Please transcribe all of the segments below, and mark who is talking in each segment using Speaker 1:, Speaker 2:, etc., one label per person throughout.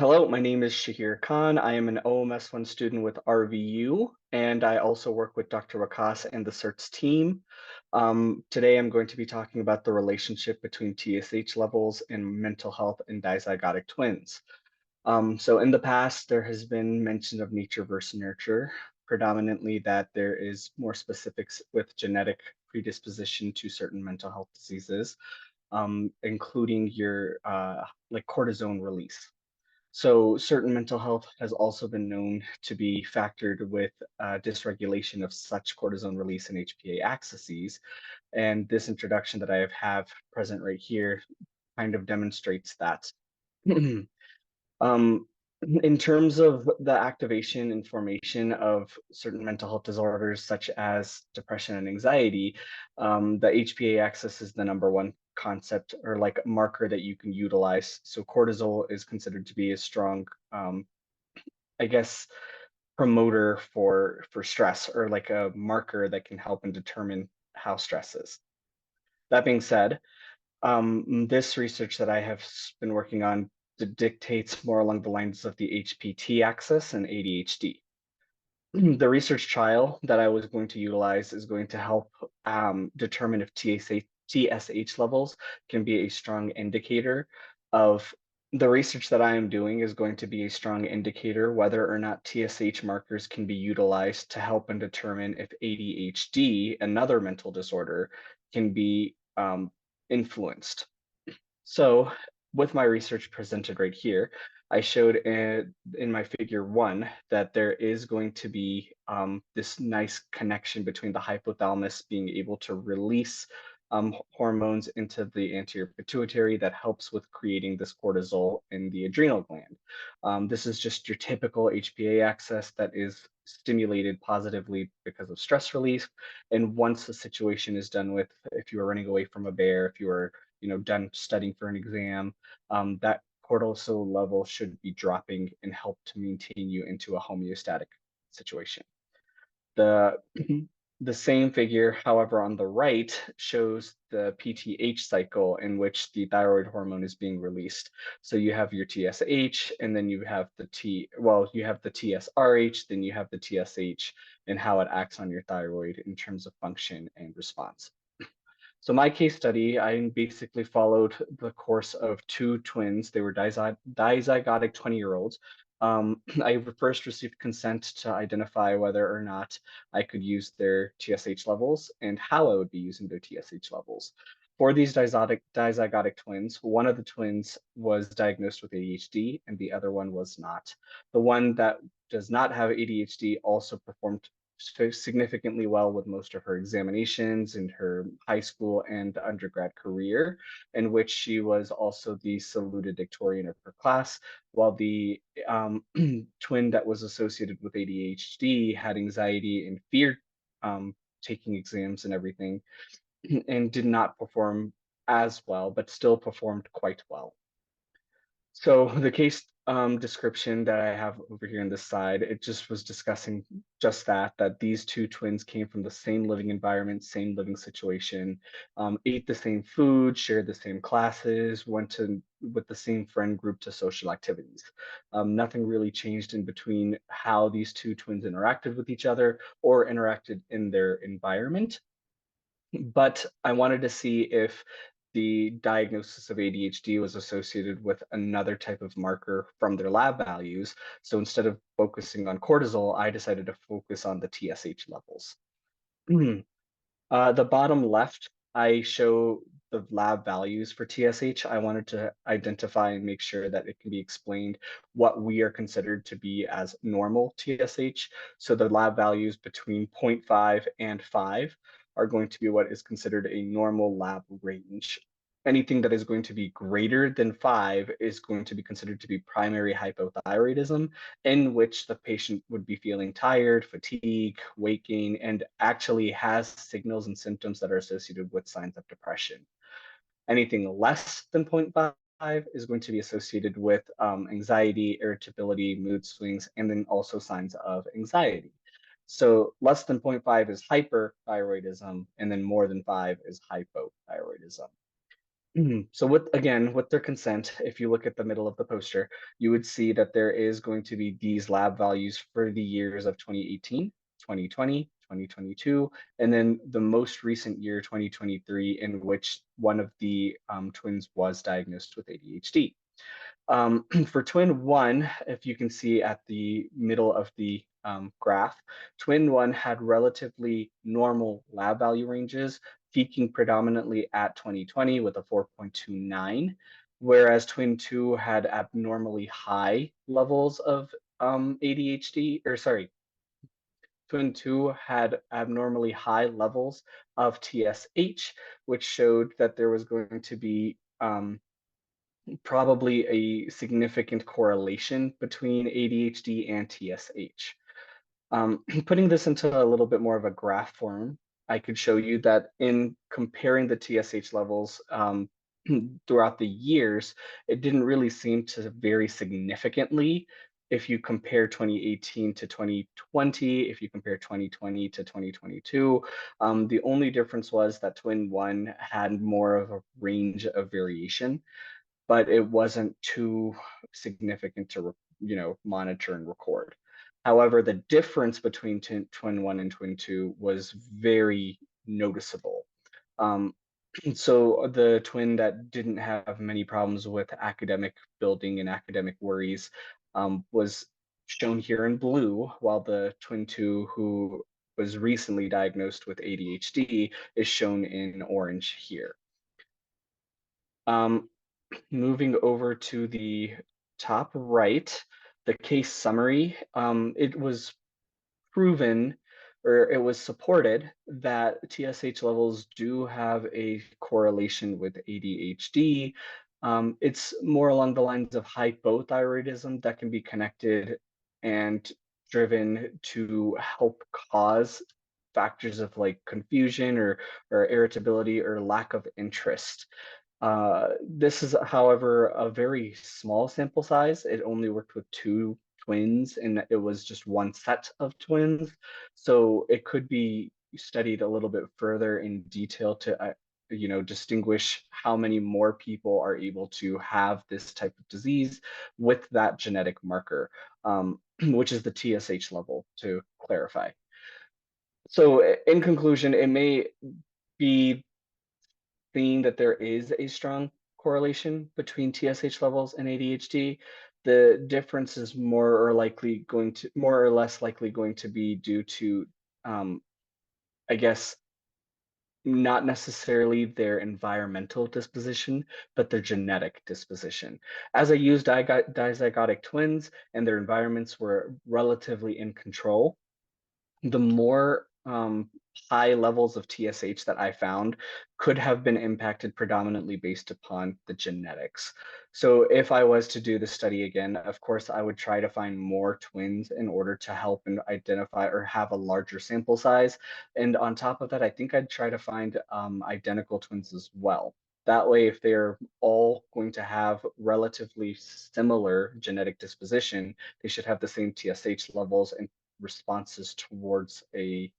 Speaker 1: Hello, my name is Shaheer Khan. I am an OMS1 student with RVU, and I also work with Dr. Wakas and the CERTS team. Today, I'm going to be talking about the relationship between TSH levels and mental health in dizygotic twins. So in the past, there has been mention of nature versus nurture, predominantly that there is more specifics with genetic predisposition to certain mental health diseases, including your like cortisone release. So, certain mental health has also been known to be factored with dysregulation of such cortisone release and HPA axes. And this introduction that I have present right here kind of demonstrates that. Um, in terms of the activation and formation of certain mental health disorders, such as depression and anxiety, the HPA axis is the number one concept or like marker that you can utilize. So cortisol is considered to be a strong, I guess, promoter for stress or like a marker that can help and determine how stress is. That being said, this research that I have been working on dictates more along the lines of the HPT axis and ADHD. The research trial that I was going to utilize is going to help determine if TSH levels can be a strong indicator of the research that I am doing is going to be a strong indicator whether or not TSH markers can be utilized to help and determine if ADHD, another mental disorder, can be influenced. So, with my research presented right here, I showed in my figure one that there is going to be this nice connection between the hypothalamus being able to release hormones into the anterior pituitary that helps with creating this cortisol in the adrenal gland. This is just your typical HPA axis that is stimulated positively because of stress relief. And once the situation is done with, if you are running away from a bear, if you are done studying for an exam, that cortisol level should be dropping and help to maintain you into a homeostatic situation. The the same figure, however, on the right shows the PTH cycle in which the thyroid hormone is being released. So you have your TSH, and then you have you have the TSRH, then you have the TSH, and how it acts on your thyroid in terms of function and response. So my case study, I basically followed the course of two twins. They were dizygotic 20-year-olds. I first received consent to identify whether or not I could use their TSH levels and how I would be using their TSH levels. For these dizygotic twins, one of the twins was diagnosed with ADHD and the other one was not. The one that does not have ADHD also performed significantly well with most of her examinations in her high school and undergrad career, in which she was also the salutatorian of her class, while the twin that was associated with ADHD had anxiety and fear taking exams and everything, and did not perform as well, but still performed quite well. So the case description that I have over here on this side, it just was discussing just that these two twins came from the same living environment, same living situation, ate the same food, shared the same classes, went to with the same friend group to social activities. Nothing really changed in between how these two twins interacted with each other or interacted in their environment. But I wanted to see if the diagnosis of ADHD was associated with another type of marker from their lab values. So instead of focusing on cortisol, I decided to focus on the TSH levels. The bottom left, I show the lab values for TSH. I wanted to identify and make sure that it can be explained what we are considered to be as normal TSH. So the lab values between zero point 0.5 and 5 are going to be what is considered a normal lab range. Anything that is going to be greater than 5 is going to be considered to be primary hypothyroidism, in which the patient would be feeling tired, fatigue, weight gain, and actually has signals and symptoms that are associated with signs of depression. Anything less than zero point 0.5 is going to be associated with anxiety, irritability, mood swings, and then also signs of anxiety. So less than zero point 0.5 is hyperthyroidism, and then more than 5 is hypothyroidism. So with their consent, if you look at the middle of the poster, you would see that there is going to be these lab values for the years of 2018, 2020, 2022, and then the most recent year, 2023, in which one of the twins was diagnosed with ADHD. For twin one, if you can see at the middle of the graph, twin one had relatively normal lab value ranges, peaking predominantly at 2020 with a 4.29, whereas twin two had abnormally high levels of ADHD, or sorry, twin two had abnormally high levels of TSH, which showed that there was going to be probably a significant correlation between ADHD and TSH. Putting this into a little bit more of a graph form, I could show you that in comparing the TSH levels throughout the years, it didn't really seem to vary significantly. If you compare 2018 to 2020, if you compare 2020 to 2022, the only difference was that twin one had more of a range of variation, but it wasn't too significant to monitor and record. However, the difference between twin one and twin two was very noticeable. Um, so the twin that didn't have many problems with academic building and academic worries was shown here in blue, while the twin two who was recently diagnosed with ADHD is shown in orange here. Um, Moving over to the top right, the case summary, it was proven, or it was supported, that TSH levels do have a correlation with ADHD. It's more along the lines of hypothyroidism that can be connected and driven to help cause factors of like confusion or irritability or lack of interest. This is, however, a very small sample size. It only worked with two twins, and it was just one set of twins. So it could be studied a little bit further in detail to, distinguish how many more people are able to have this type of disease with that genetic marker, which is the TSH level, to clarify. So, in conclusion, it may be seeing that there is a strong correlation between TSH levels and ADHD. The difference is more or less likely going to be due to, um, I guess, not necessarily their environmental disposition, but their genetic disposition. As I used dizygotic twins and their environments were relatively in control, the more high levels of TSH that I found could have been impacted predominantly based upon the genetics. So if I was to do the study again, of course, I would try to find more twins in order to help and identify or have a larger sample size. And on top of that, I think I'd try to find identical twins as well. That way, if they're all going to have relatively similar genetic disposition, they should have the same TSH levels and responses towards a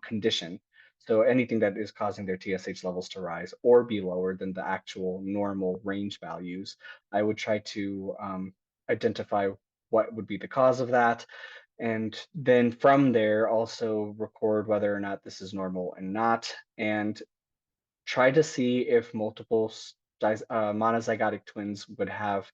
Speaker 1: condition. So anything that is causing their TSH levels to rise or be lower than the actual normal range values, I would try to identify what would be the cause of that. And then from there, also record whether or not this is normal and not, and try to see if multiple monozygotic twins would have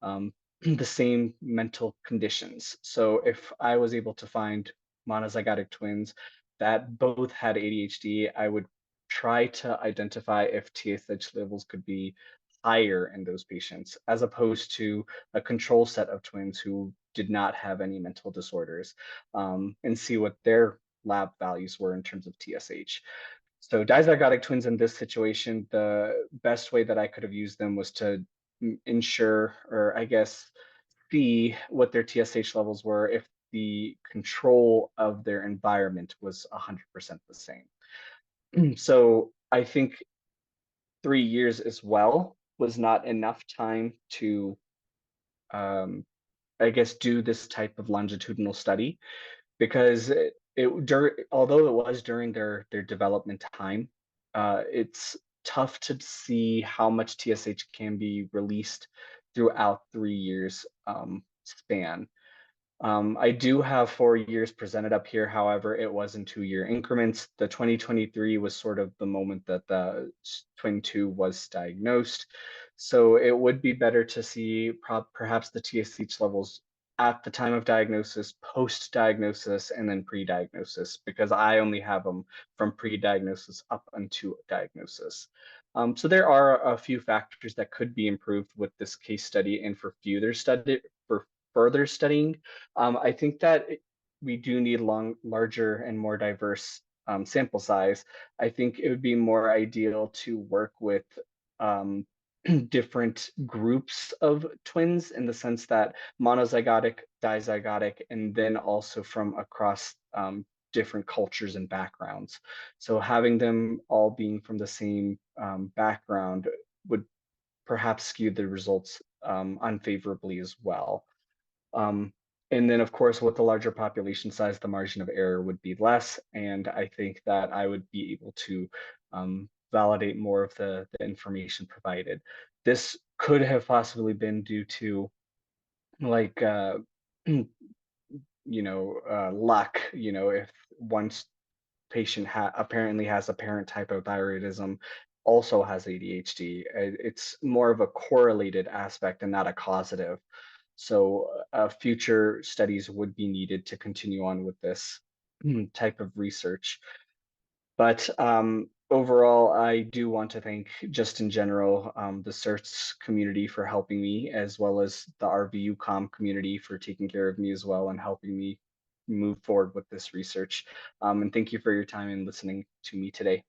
Speaker 1: um, the same mental conditions. So if I was able to find monozygotic twins that both had ADHD, I would try to identify if TSH levels could be higher in those patients, as opposed to a control set of twins who did not have any mental disorders, and see what their lab values were in terms of TSH. So dizygotic twins in this situation, the best way that I could have used them was to ensure, or I guess, see what their TSH levels were if the control of their environment was 100% the same. So I think 3 years as well was not enough time to, um, I guess, do this type of longitudinal study, because although it was during their development time, it's tough to see how much TSH can be released throughout 3 years span. I do have 4 years presented up here. However, it was in 2-year increments. The 2023 was sort of the moment that the twin 2 was diagnosed. So it would be better to see perhaps the TSH levels at the time of diagnosis, post diagnosis, and then pre diagnosis, because I only have them from pre diagnosis up until diagnosis. So there are a few factors that could be improved with this case study and for further studying. I think that we do need larger and more diverse sample size. I think it would be more ideal to work with um, different groups of twins in the sense that monozygotic, dizygotic, and then also from across different cultures and backgrounds. So having them all being from the same background would perhaps skew the results unfavorably as well. Um, and then, of course, with the larger population size, the margin of error would be less. And I think that I would be able to validate more of the information provided. This could have possibly been due to like, luck, if one patient apparently has a parent type of thyroidism, also has ADHD. It's more of a correlated aspect and not a causative. So, future studies would be needed to continue on with this type of research. But overall, I do want to thank, just in general, the CERTS community for helping me, as well as the RVUCOM community for taking care of me as well and helping me move forward with this research. And thank you for your time and listening to me today.